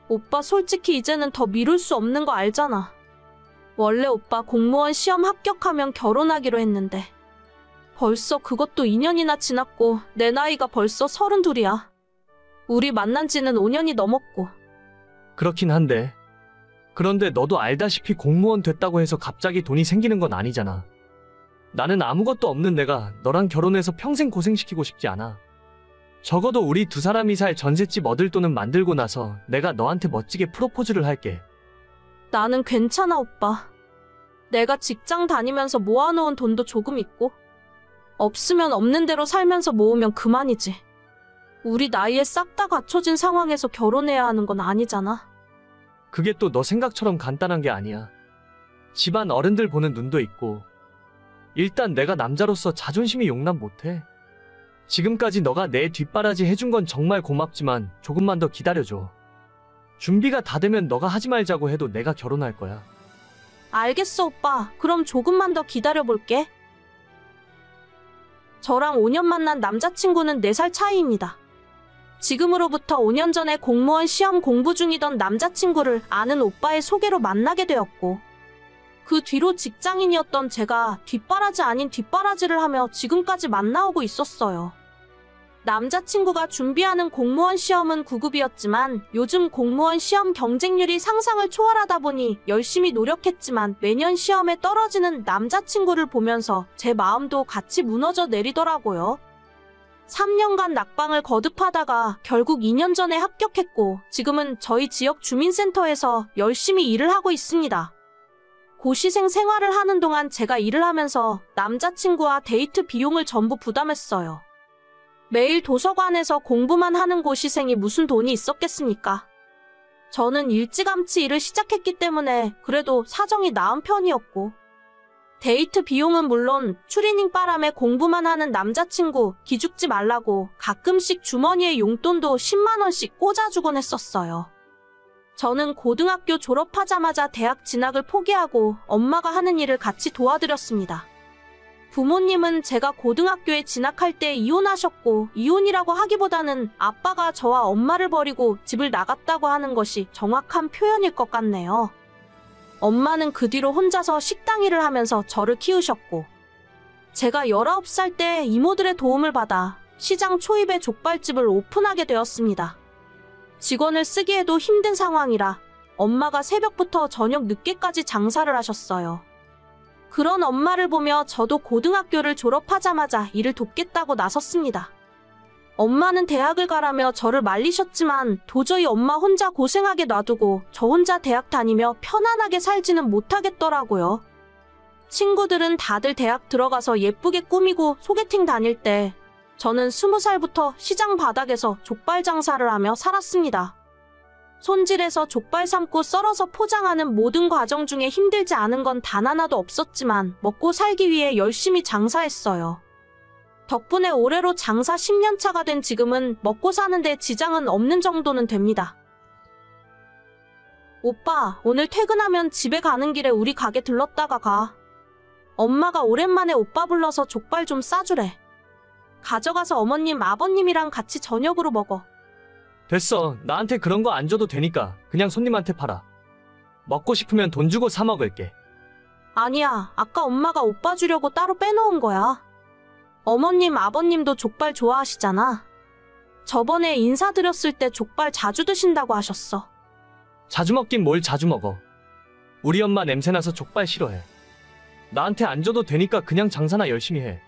오빠 솔직히 이제는 더 미룰 수 없는 거 알잖아. 원래 오빠 공무원 시험 합격하면 결혼하기로 했는데 벌써 그것도 2년이나 지났고 내 나이가 벌써 32이야. 우리 만난 지는 5년이 넘었고. 그렇긴 한데. 그런데 너도 알다시피 공무원 됐다고 해서 갑자기 돈이 생기는 건 아니잖아. 나는 아무것도 없는 내가 너랑 결혼해서 평생 고생시키고 싶지 않아. 적어도 우리 두 사람이 살 전셋집 얻을 돈은 만들고 나서 내가 너한테 멋지게 프로포즈를 할게. 나는 괜찮아, 오빠. 내가 직장 다니면서 모아놓은 돈도 조금 있고 없으면 없는 대로 살면서 모으면 그만이지. 우리 나이에 싹 다 갖춰진 상황에서 결혼해야 하는 건 아니잖아. 그게 또 너 생각처럼 간단한 게 아니야. 집안 어른들 보는 눈도 있고. 일단 내가 남자로서 자존심이 용납 못해. 지금까지 너가 내 뒷바라지 해준 건 정말 고맙지만 조금만 더 기다려줘. 준비가 다 되면 너가 하지 말자고 해도 내가 결혼할 거야. 알겠어, 오빠. 그럼 조금만 더 기다려볼게. 저랑 5년 만난 남자친구는 4살 차이입니다. 지금으로부터 5년 전에 공무원 시험 공부 중이던 남자친구를 아는 오빠의 소개로 만나게 되었고 그 뒤로 직장인이었던 제가 뒷바라지 아닌 뒷바라지를 하며 지금까지 만나오고 있었어요. 남자친구가 준비하는 공무원 시험은 9급이었지만 요즘 공무원 시험 경쟁률이 상상을 초월하다 보니 열심히 노력했지만 매년 시험에 떨어지는 남자친구를 보면서 제 마음도 같이 무너져 내리더라고요. 3년간 낙방을 거듭하다가 결국 2년 전에 합격했고 지금은 저희 지역 주민센터에서 열심히 일을 하고 있습니다. 고시생 생활을 하는 동안 제가 일을 하면서 남자친구와 데이트 비용을 전부 부담했어요. 매일 도서관에서 공부만 하는 고시생이 무슨 돈이 있었겠습니까? 저는 일찌감치 일을 시작했기 때문에 그래도 사정이 나은 편이었고 데이트 비용은 물론 추리닝 바람에 공부만 하는 남자친구 기죽지 말라고 가끔씩 주머니에 용돈도 10만 원씩 꽂아주곤 했었어요. 저는 고등학교 졸업하자마자 대학 진학을 포기하고 엄마가 하는 일을 같이 도와드렸습니다. 부모님은 제가 고등학교에 진학할 때 이혼하셨고 이혼이라고 하기보다는 아빠가 저와 엄마를 버리고 집을 나갔다고 하는 것이 정확한 표현일 것 같네요. 엄마는 그 뒤로 혼자서 식당 일을 하면서 저를 키우셨고 제가 19살 때 이모들의 도움을 받아 시장 초입에 족발집을 오픈하게 되었습니다. 직원을 쓰기에도 힘든 상황이라 엄마가 새벽부터 저녁 늦게까지 장사를 하셨어요. 그런 엄마를 보며 저도 고등학교를 졸업하자마자 일을 돕겠다고 나섰습니다. 엄마는 대학을 가라며 저를 말리셨지만 도저히 엄마 혼자 고생하게 놔두고 저 혼자 대학 다니며 편안하게 살지는 못하겠더라고요. 친구들은 다들 대학 들어가서 예쁘게 꾸미고 소개팅 다닐 때 저는 20살부터 시장 바닥에서 족발 장사를 하며 살았습니다. 손질해서 족발 삶고 썰어서 포장하는 모든 과정 중에 힘들지 않은 건 단 하나도 없었지만 먹고 살기 위해 열심히 장사했어요. 덕분에 올해로 장사 10년 차가 된 지금은 먹고 사는데 지장은 없는 정도는 됩니다. 오빠, 오늘 퇴근하면 집에 가는 길에 우리 가게 들렀다가 가. 엄마가 오랜만에 오빠 불러서 족발 좀 싸주래. 가져가서 어머님, 아버님이랑 같이 저녁으로 먹어. 됐어. 나한테 그런 거 안 줘도 되니까 그냥 손님한테 팔아. 먹고 싶으면 돈 주고 사 먹을게. 아니야. 아까 엄마가 오빠 주려고 따로 빼놓은 거야. 어머님, 아버님도 족발 좋아하시잖아. 저번에 인사드렸을 때 족발 자주 드신다고 하셨어. 자주 먹긴 뭘 자주 먹어. 우리 엄마 냄새나서 족발 싫어해. 나한테 안 줘도 되니까 그냥 장사나 열심히 해.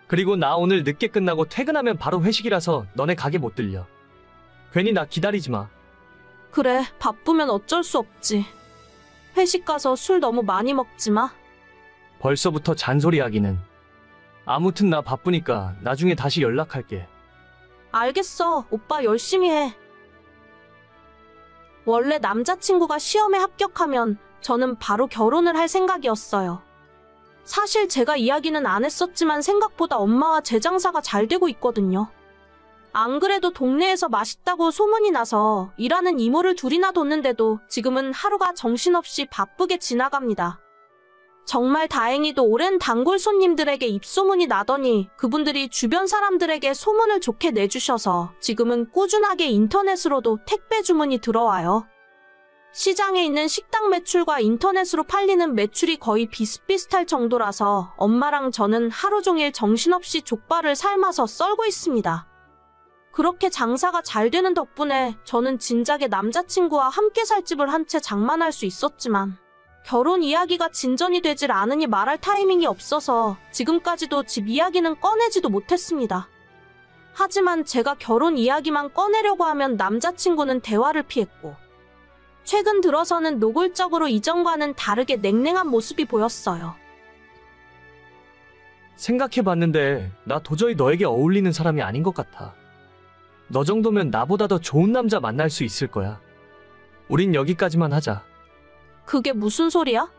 그리고 나 오늘 늦게 끝나고 퇴근하면 바로 회식이라서 너네 가게 못 들려. 괜히 나 기다리지 마. 그래, 바쁘면 어쩔 수 없지. 회식 가서 술 너무 많이 먹지 마. 벌써부터 잔소리하기는. 아무튼 나 바쁘니까 나중에 다시 연락할게. 알겠어. 오빠 열심히 해. 원래 남자친구가 시험에 합격하면 저는 바로 결혼을 할 생각이었어요. 사실 제가 이야기는 안 했었지만 생각보다 엄마와 제 장사가 잘 되고 있거든요. 안 그래도 동네에서 맛있다고 소문이 나서 일하는 이모를 둘이나 뒀는데도 지금은 하루가 정신없이 바쁘게 지나갑니다. 정말 다행히도 오랜 단골 손님들에게 입소문이 나더니 그분들이 주변 사람들에게 소문을 좋게 내주셔서 지금은 꾸준하게 인터넷으로도 택배 주문이 들어와요. 시장에 있는 식당 매출과 인터넷으로 팔리는 매출이 거의 비슷비슷할 정도라서 엄마랑 저는 하루 종일 정신없이 족발을 삶아서 썰고 있습니다. 그렇게 장사가 잘 되는 덕분에 저는 진작에 남자친구와 함께 살 집을 한 채 장만할 수 있었지만 결혼 이야기가 진전이 되질 않으니 말할 타이밍이 없어서 지금까지도 집 이야기는 꺼내지도 못했습니다. 하지만 제가 결혼 이야기만 꺼내려고 하면 남자친구는 대화를 피했고 최근 들어서는 노골적으로 이전과는 다르게 냉랭한 모습이 보였어요. 생각해봤는데 나 도저히 너에게 어울리는 사람이 아닌 것 같아. 너 정도면 나보다 더 좋은 남자 만날 수 있을 거야. 우린 여기까지만 하자. 그게 무슨 소리야?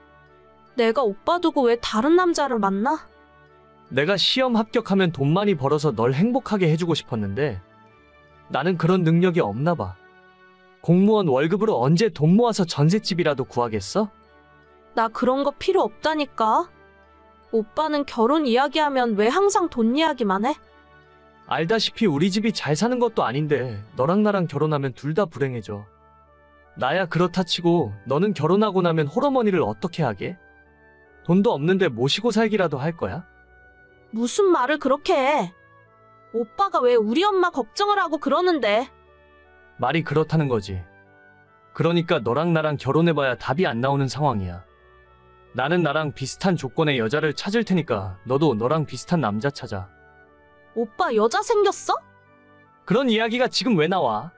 내가 오빠 두고 왜 다른 남자를 만나? 내가 시험 합격하면 돈 많이 벌어서 널 행복하게 해주고 싶었는데 나는 그런 능력이 없나 봐. 공무원 월급으로 언제 돈 모아서 전셋집이라도 구하겠어? 나 그런 거 필요 없다니까. 오빠는 결혼 이야기하면 왜 항상 돈 이야기만 해? 알다시피 우리 집이 잘 사는 것도 아닌데 너랑 나랑 결혼하면 둘 다 불행해져. 나야 그렇다 치고 너는 결혼하고 나면 홀어머니를 어떻게 하게? 돈도 없는데 모시고 살기라도 할 거야? 무슨 말을 그렇게 해? 오빠가 왜 우리 엄마 걱정을 하고 그러는데? 말이 그렇다는 거지. 그러니까 너랑 나랑 결혼해봐야 답이 안 나오는 상황이야. 나는 나랑 비슷한 조건의 여자를 찾을 테니까 너도 너랑 비슷한 남자 찾아. 오빠 여자 생겼어? 그런 이야기가 지금 왜 나와?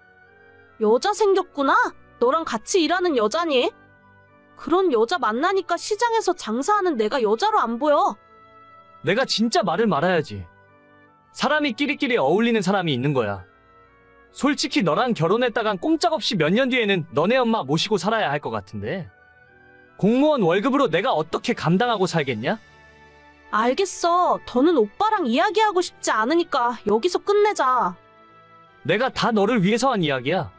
여자 생겼구나? 너랑 같이 일하는 여자니? 그런 여자 만나니까 시장에서 장사하는 내가 여자로 안 보여. 내가 진짜 말을 말아야지. 사람이 끼리끼리 어울리는 사람이 있는 거야. 솔직히 너랑 결혼했다간 꼼짝없이 몇 년 뒤에는 너네 엄마 모시고 살아야 할 것 같은데 공무원 월급으로 내가 어떻게 감당하고 살겠냐? 알겠어. 더는 오빠랑 이야기하고 싶지 않으니까 여기서 끝내자. 내가 다 너를 위해서 한 이야기야.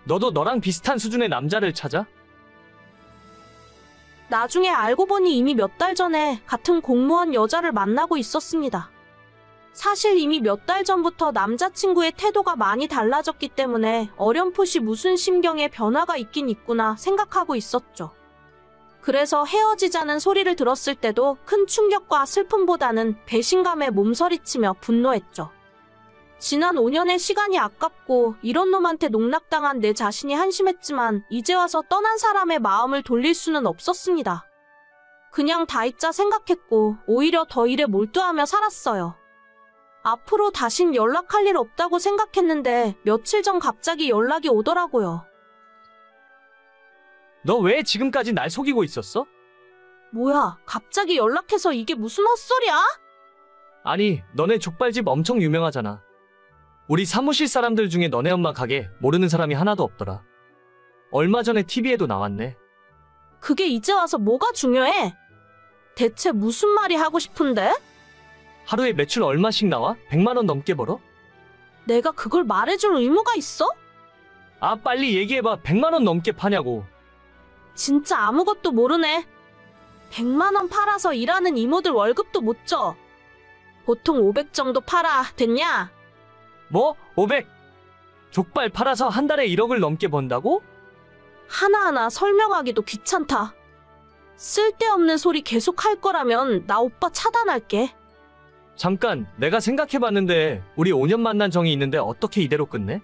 너도 너랑 비슷한 수준의 남자를 찾아? 나중에 알고 보니 이미 몇 달 전에 같은 공무원 여자를 만나고 있었습니다. 사실 이미 몇 달 전부터 남자친구의 태도가 많이 달라졌기 때문에 어렴풋이 무슨 심경의 변화가 있긴 있구나 생각하고 있었죠. 그래서 헤어지자는 소리를 들었을 때도 큰 충격과 슬픔보다는 배신감에 몸서리치며 분노했죠. 지난 5년의 시간이 아깝고 이런 놈한테 농락당한 내 자신이 한심했지만 이제 와서 떠난 사람의 마음을 돌릴 수는 없었습니다. 그냥 다이짜 생각했고 오히려 더 일에 몰두하며 살았어요. 앞으로 다신 연락할 일 없다고 생각했는데 며칠 전 갑자기 연락이 오더라고요. 너 왜 지금까지 날 속이고 있었어? 뭐야, 갑자기 연락해서 이게 무슨 헛소리야? 아니, 너네 족발집 엄청 유명하잖아. 우리 사무실 사람들 중에 너네 엄마 가게 모르는 사람이 하나도 없더라. 얼마 전에 TV에도 나왔네. 그게 이제 와서 뭐가 중요해? 대체 무슨 말이 하고 싶은데? 하루에 매출 얼마씩 나와? 100만 원 넘게 벌어? 내가 그걸 말해줄 의무가 있어? 아, 빨리 얘기해봐. 100만 원 넘게 파냐고. 진짜 아무것도 모르네. 100만 원 팔아서 일하는 이모들 월급도 못 줘. 보통 500 정도 팔아. 됐냐? 뭐? 500? 족발 팔아서 한 달에 1억을 넘게 번다고? 하나하나 설명하기도 귀찮다. 쓸데없는 소리 계속 할 거라면 나 오빠 차단할게. 잠깐, 내가 생각해봤는데 우리 5년 만난 정이 있는데 어떻게 이대로 끝내?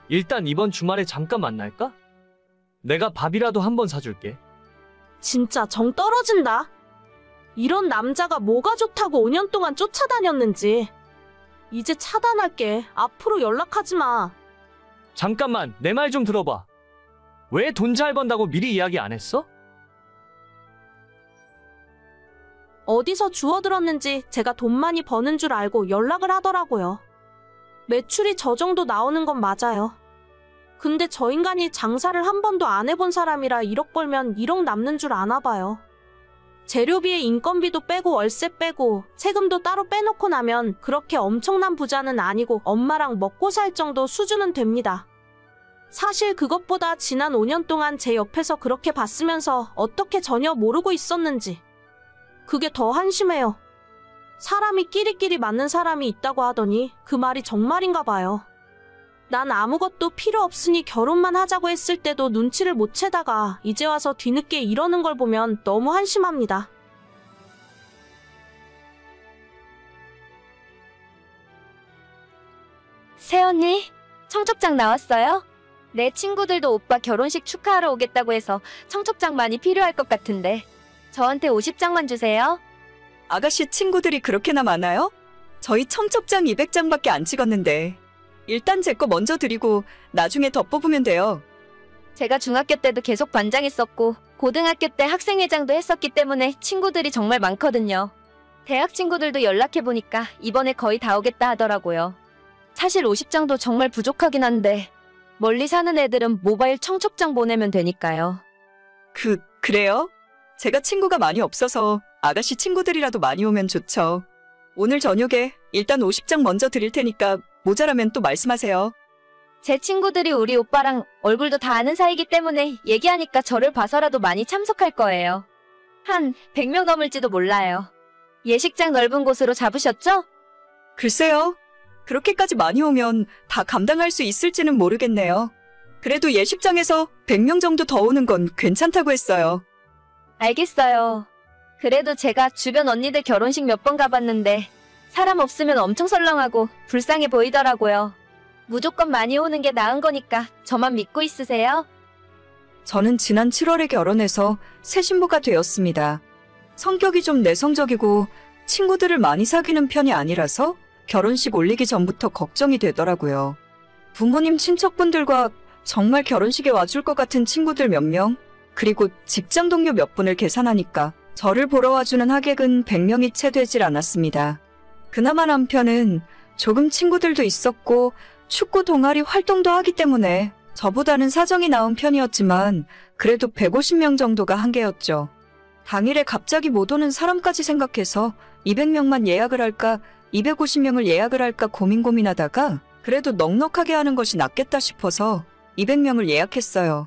일단 이번 주말에 잠깐 만날까? 내가 밥이라도 한번 사줄게. 진짜 정 떨어진다. 이런 남자가 뭐가 좋다고 5년 동안 쫓아다녔는지. 이제 차단할게. 앞으로 연락하지 마. 잠깐만, 내 말 좀 들어봐. 왜 돈 잘 번다고 미리 이야기 안 했어? 어디서 주워들었는지 제가 돈 많이 버는 줄 알고 연락을 하더라고요. 매출이 저 정도 나오는 건 맞아요. 근데 저 인간이 장사를 한 번도 안 해본 사람이라 1억 벌면 1억 남는 줄 아나 봐요. 재료비에 인건비도 빼고 월세 빼고 세금도 따로 빼놓고 나면 그렇게 엄청난 부자는 아니고 엄마랑 먹고 살 정도 수준은 됩니다. 사실 그것보다 지난 5년 동안 제 옆에서 그렇게 봤으면서 어떻게 전혀 모르고 있었는지 그게 더 한심해요. 사람이 끼리끼리 맞는 사람이 있다고 하더니 그 말이 정말인가 봐요. 난 아무것도 필요 없으니 결혼만 하자고 했을 때도 눈치를 못 채다가 이제 와서 뒤늦게 이러는 걸 보면 너무 한심합니다. 새언니, 청첩장 나왔어요? 내 친구들도 오빠 결혼식 축하하러 오겠다고 해서 청첩장 많이 필요할 것 같은데 저한테 50장만 주세요. 아가씨 친구들이 그렇게나 많아요? 저희 청첩장 200장밖에 안 찍었는데 일단 제 거 먼저 드리고 나중에 더 뽑으면 돼요. 제가 중학교 때도 계속 반장했었고 고등학교 때 학생회장도 했었기 때문에 친구들이 정말 많거든요. 대학 친구들도 연락해보니까 이번에 거의 다 오겠다 하더라고요. 사실 50장도 정말 부족하긴 한데 멀리 사는 애들은 모바일 청첩장 보내면 되니까요. 그래요? 제가 친구가 많이 없어서 아가씨 친구들이라도 많이 오면 좋죠. 오늘 저녁에 일단 50장 먼저 드릴 테니까 모자라면 또 말씀하세요. 제 친구들이 우리 오빠랑 얼굴도 다 아는 사이기 때문에 얘기하니까 저를 봐서라도 많이 참석할 거예요. 한 100명 넘을지도 몰라요. 예식장 넓은 곳으로 잡으셨죠? 글쎄요. 그렇게까지 많이 오면 다 감당할 수 있을지는 모르겠네요. 그래도 예식장에서 100명 정도 더 오는 건 괜찮다고 했어요. 알겠어요. 그래도 제가 주변 언니들 결혼식 몇 번 가봤는데 사람 없으면 엄청 설렁하고 불쌍해 보이더라고요. 무조건 많이 오는 게 나은 거니까 저만 믿고 있으세요. 저는 지난 7월에 결혼해서 새 신부가 되었습니다. 성격이 좀 내성적이고 친구들을 많이 사귀는 편이 아니라서 결혼식 올리기 전부터 걱정이 되더라고요. 부모님 친척분들과 정말 결혼식에 와줄 것 같은 친구들 몇 명, 그리고 직장 동료 몇 분을 계산하니까 저를 보러 와주는 하객은 100명이 채 되질 않았습니다. 그나마 남편은 조금 친구들도 있었고 축구 동아리 활동도 하기 때문에 저보다는 사정이 나은 편이었지만 그래도 150명 정도가 한계였죠. 당일에 갑자기 못 오는 사람까지 생각해서 200명만 예약을 할까 250명을 예약을 할까 고민하다가 그래도 넉넉하게 하는 것이 낫겠다 싶어서 200명을 예약했어요.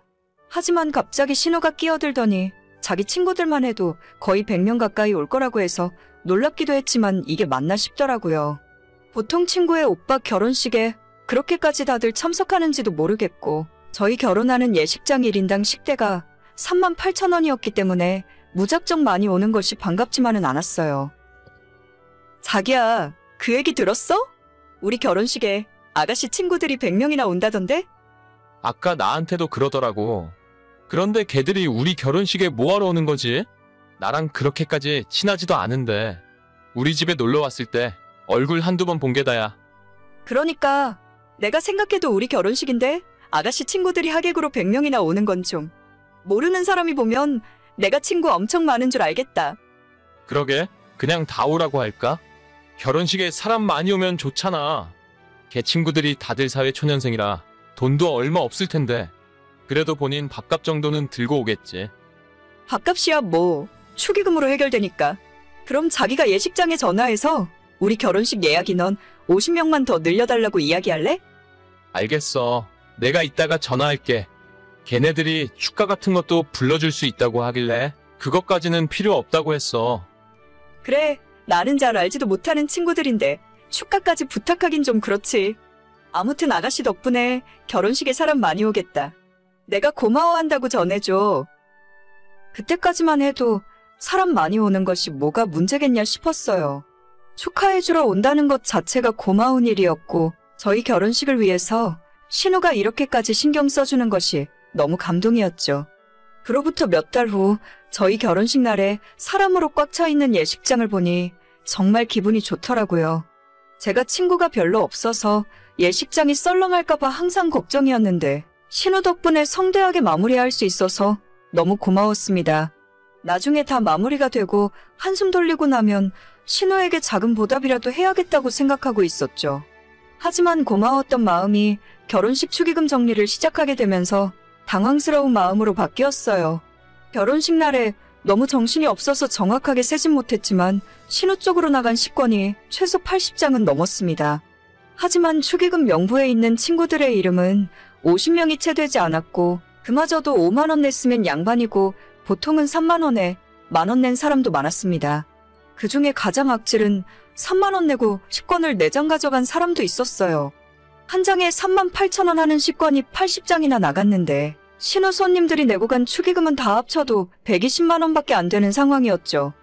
하지만 갑자기 신호가 끼어들더니 자기 친구들만 해도 거의 100명 가까이 올 거라고 해서 놀랍기도 했지만 이게 맞나 싶더라고요. 보통 친구의 오빠 결혼식에 그렇게까지 다들 참석하는지도 모르겠고 저희 결혼하는 예식장 1인당 식대가 38,000원이었기 때문에 무작정 많이 오는 것이 반갑지만은 않았어요. 자기야, 그 얘기 들었어? 우리 결혼식에 아가씨 친구들이 100명이나 온다던데? 아까 나한테도 그러더라고. 그런데 걔들이 우리 결혼식에 뭐하러 오는 거지? 나랑 그렇게까지 친하지도 않은데 우리 집에 놀러 왔을 때 얼굴 한두 번 본 게 다야. 그러니까 내가 생각해도 우리 결혼식인데 아가씨 친구들이 하객으로 100명이나 오는 건 좀 모르는 사람이 보면 내가 친구 엄청 많은 줄 알겠다. 그러게, 그냥 다 오라고 할까? 결혼식에 사람 많이 오면 좋잖아. 걔 친구들이 다들 사회초년생이라 돈도 얼마 없을 텐데 그래도 본인 밥값 정도는 들고 오겠지. 밥값이야 뭐 축의금으로 해결되니까. 그럼 자기가 예식장에 전화해서 우리 결혼식 예약 인원 50명만 더 늘려달라고 이야기할래? 알겠어. 내가 이따가 전화할게. 걔네들이 축가 같은 것도 불러줄 수 있다고 하길래 그것까지는 필요 없다고 했어. 그래, 나는 잘 알지도 못하는 친구들인데 축가까지 부탁하긴 좀 그렇지. 아무튼 아가씨 덕분에 결혼식에 사람 많이 오겠다. 내가 고마워한다고 전해줘. 그때까지만 해도 사람 많이 오는 것이 뭐가 문제겠냐 싶었어요. 축하해주러 온다는 것 자체가 고마운 일이었고 저희 결혼식을 위해서 신우가 이렇게까지 신경 써주는 것이 너무 감동이었죠. 그로부터 몇 달 후 저희 결혼식 날에 사람으로 꽉 차 있는 예식장을 보니 정말 기분이 좋더라고요. 제가 친구가 별로 없어서 예식장이 썰렁할까봐 항상 걱정이었는데 신우 덕분에 성대하게 마무리할 수 있어서 너무 고마웠습니다. 나중에 다 마무리가 되고 한숨 돌리고 나면 신우에게 작은 보답이라도 해야겠다고 생각하고 있었죠. 하지만 고마웠던 마음이 결혼식 축의금 정리를 시작하게 되면서 당황스러운 마음으로 바뀌었어요. 결혼식 날에 너무 정신이 없어서 정확하게 세진 못했지만 신우 쪽으로 나간 식권이 최소 80장은 넘었습니다. 하지만 축의금 명부에 있는 친구들의 이름은 50명이 채 되지 않았고 그마저도 5만 원 냈으면 양반이고 보통은 3만 원에 1만 원 낸 사람도 많았습니다. 그 중에 가장 악질은 3만 원 내고 식권을 4장 가져간 사람도 있었어요. 한 장에 3만 8천 원 하는 식권이 80장이나 나갔는데 신호 손님들이 내고 간 축의금은 다 합쳐도 120만 원밖에 안 되는 상황이었죠.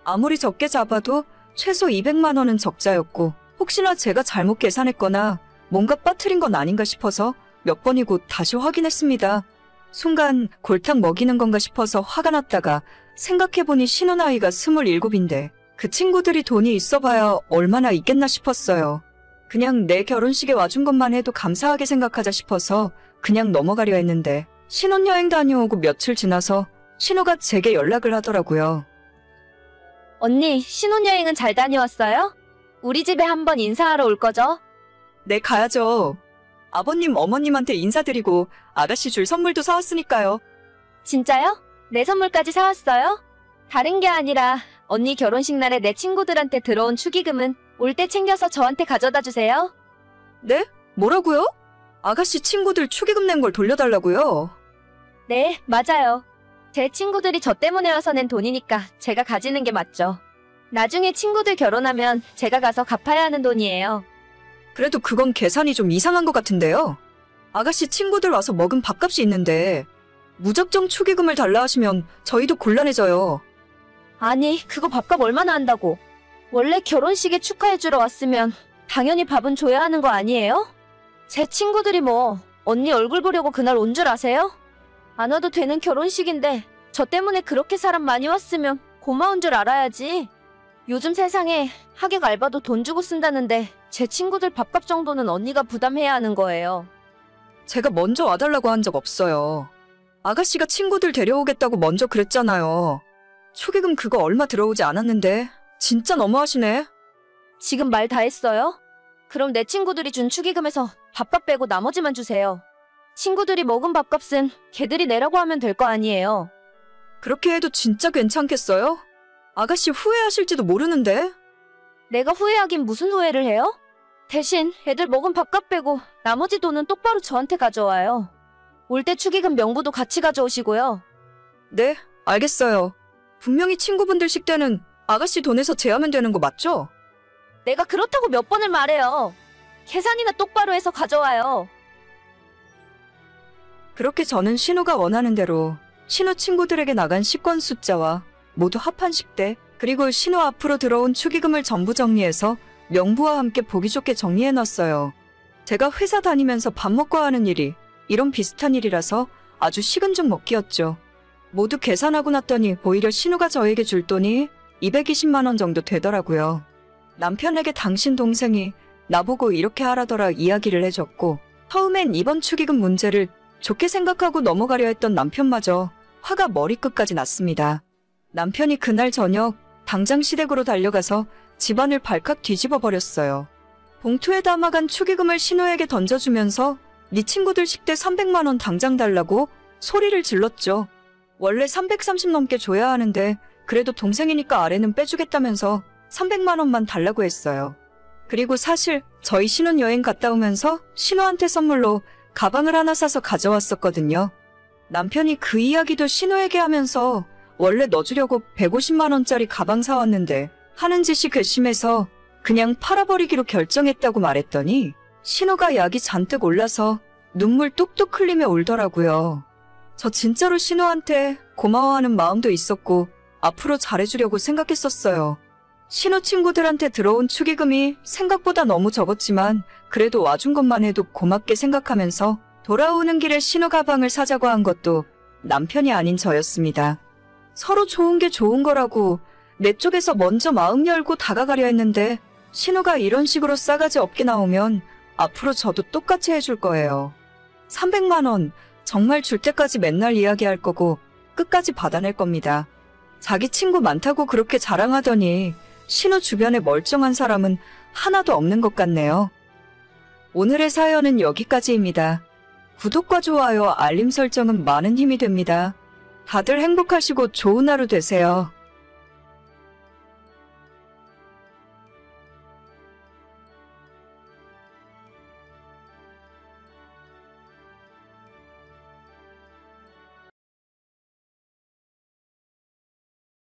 아무리 적게 잡아도 최소 200만 원은 적자였고 혹시나 제가 잘못 계산했거나 뭔가 빠뜨린 건 아닌가 싶어서 몇 번이고 다시 확인했습니다. 순간 골탕 먹이는 건가 싶어서 화가 났다가 생각해보니 신호 나이가 27인데 그 친구들이 돈이 있어봐야 얼마나 있겠나 싶었어요. 그냥 내 결혼식에 와준 것만 해도 감사하게 생각하자 싶어서 그냥 넘어가려 했는데 신혼여행 다녀오고 며칠 지나서 신호가 제게 연락을 하더라고요. 언니, 신혼여행은 잘 다녀왔어요? 우리 집에 한번 인사하러 올 거죠? 네, 가야죠. 아버님, 어머님한테 인사드리고 아가씨 줄 선물도 사왔으니까요. 진짜요? 내 선물까지 사왔어요? 다른 게 아니라 언니 결혼식 날에 내 친구들한테 들어온 축의금은 올 때 챙겨서 저한테 가져다 주세요. 네? 뭐라고요? 아가씨 친구들 축의금 낸 걸 돌려달라고요? 네, 맞아요. 제 친구들이 저 때문에 와서 낸 돈이니까 제가 가지는 게 맞죠. 나중에 친구들 결혼하면 제가 가서 갚아야 하는 돈이에요. 그래도 그건 계산이 좀 이상한 것 같은데요. 아가씨 친구들 와서 먹은 밥값이 있는데 무작정 축의금을 달라 하시면 저희도 곤란해져요. 아니, 그거 밥값 얼마나 한다고. 원래 결혼식에 축하해주러 왔으면 당연히 밥은 줘야 하는 거 아니에요? 제 친구들이 뭐 언니 얼굴 보려고 그날 온 줄 아세요? 안 와도 되는 결혼식인데 저 때문에 그렇게 사람 많이 왔으면 고마운 줄 알아야지. 요즘 세상에 하객 알바도 돈 주고 쓴다는데 제 친구들 밥값 정도는 언니가 부담해야 하는 거예요. 제가 먼저 와달라고 한 적 없어요. 아가씨가 친구들 데려오겠다고 먼저 그랬잖아요. 축의금 그거 얼마 들어오지 않았는데 진짜 너무하시네. 지금 말 다 했어요? 그럼 내 친구들이 준 축의금에서 밥값 빼고 나머지만 주세요. 친구들이 먹은 밥값은 걔들이 내라고 하면 될 거 아니에요. 그렇게 해도 진짜 괜찮겠어요? 아가씨 후회하실지도 모르는데. 내가 후회하긴 무슨 후회를 해요? 대신 애들 먹은 밥값 빼고 나머지 돈은 똑바로 저한테 가져와요. 올 때 축의금 명부도 같이 가져오시고요. 네, 알겠어요. 분명히 친구분들 식대는 아가씨 돈에서 제하면 되는 거 맞죠? 내가 그렇다고 몇 번을 말해요. 계산이나 똑바로 해서 가져와요. 그렇게 저는 신호가 원하는 대로 신호 친구들에게 나간 식권 숫자와 모두 합한 식대, 그리고 신호 앞으로 들어온 축의금을 전부 정리해서 명부와 함께 보기 좋게 정리해놨어요. 제가 회사 다니면서 밥 먹고 하는 일이 이런 비슷한 일이라서 아주 식은 죽 먹기였죠. 모두 계산하고 났더니 오히려 신호가 저에게 줄 돈이 220만 원 정도 되더라고요. 남편에게 당신 동생이 나보고 이렇게 하라더라 이야기를 해줬고, 처음엔 이번 축의금 문제를 좋게 생각하고 넘어가려 했던 남편마저 화가 머리끝까지 났습니다. 남편이 그날 저녁 당장 시댁으로 달려가서 집안을 발칵 뒤집어 버렸어요. 봉투에 담아간 축의금을 신호에게 던져주면서 네 친구들 식대 300만 원 당장 달라고 소리를 질렀죠. 원래 330 넘게 줘야 하는데 그래도 동생이니까 아래는 빼주겠다면서 300만 원만 달라고 했어요. 그리고 사실 저희 신혼여행 갔다 오면서 신호한테 선물로 가방을 하나 사서 가져왔었거든요. 남편이 그 이야기도 신호에게 하면서 원래 넣어주려고 150만 원짜리 가방 사왔는데 하는 짓이 괘씸해서 그냥 팔아버리기로 결정했다고 말했더니 신호가 약이 잔뜩 올라서 눈물 뚝뚝 흘리며 울더라고요. 저 진짜로 신호한테 고마워하는 마음도 있었고 앞으로 잘해주려고 생각했었어요. 신호 친구들한테 들어온 축의금이 생각보다 너무 적었지만 그래도 와준 것만 해도 고맙게 생각하면서 돌아오는 길에 신호 가방을 사자고 한 것도 남편이 아닌 저였습니다. 서로 좋은 게 좋은 거라고 내 쪽에서 먼저 마음 열고 다가가려 했는데 신호가 이런 식으로 싸가지 없게 나오면 앞으로 저도 똑같이 해줄 거예요. 300만 원 정말 줄 때까지 맨날 이야기할 거고 끝까지 받아낼 겁니다. 자기 친구 많다고 그렇게 자랑하더니 신호 주변에 멀쩡한 사람은 하나도 없는 것 같네요. 오늘의 사연은 여기까지입니다. 구독과 좋아요, 알림 설정은 많은 힘이 됩니다. 다들 행복하시고 좋은 하루 되세요.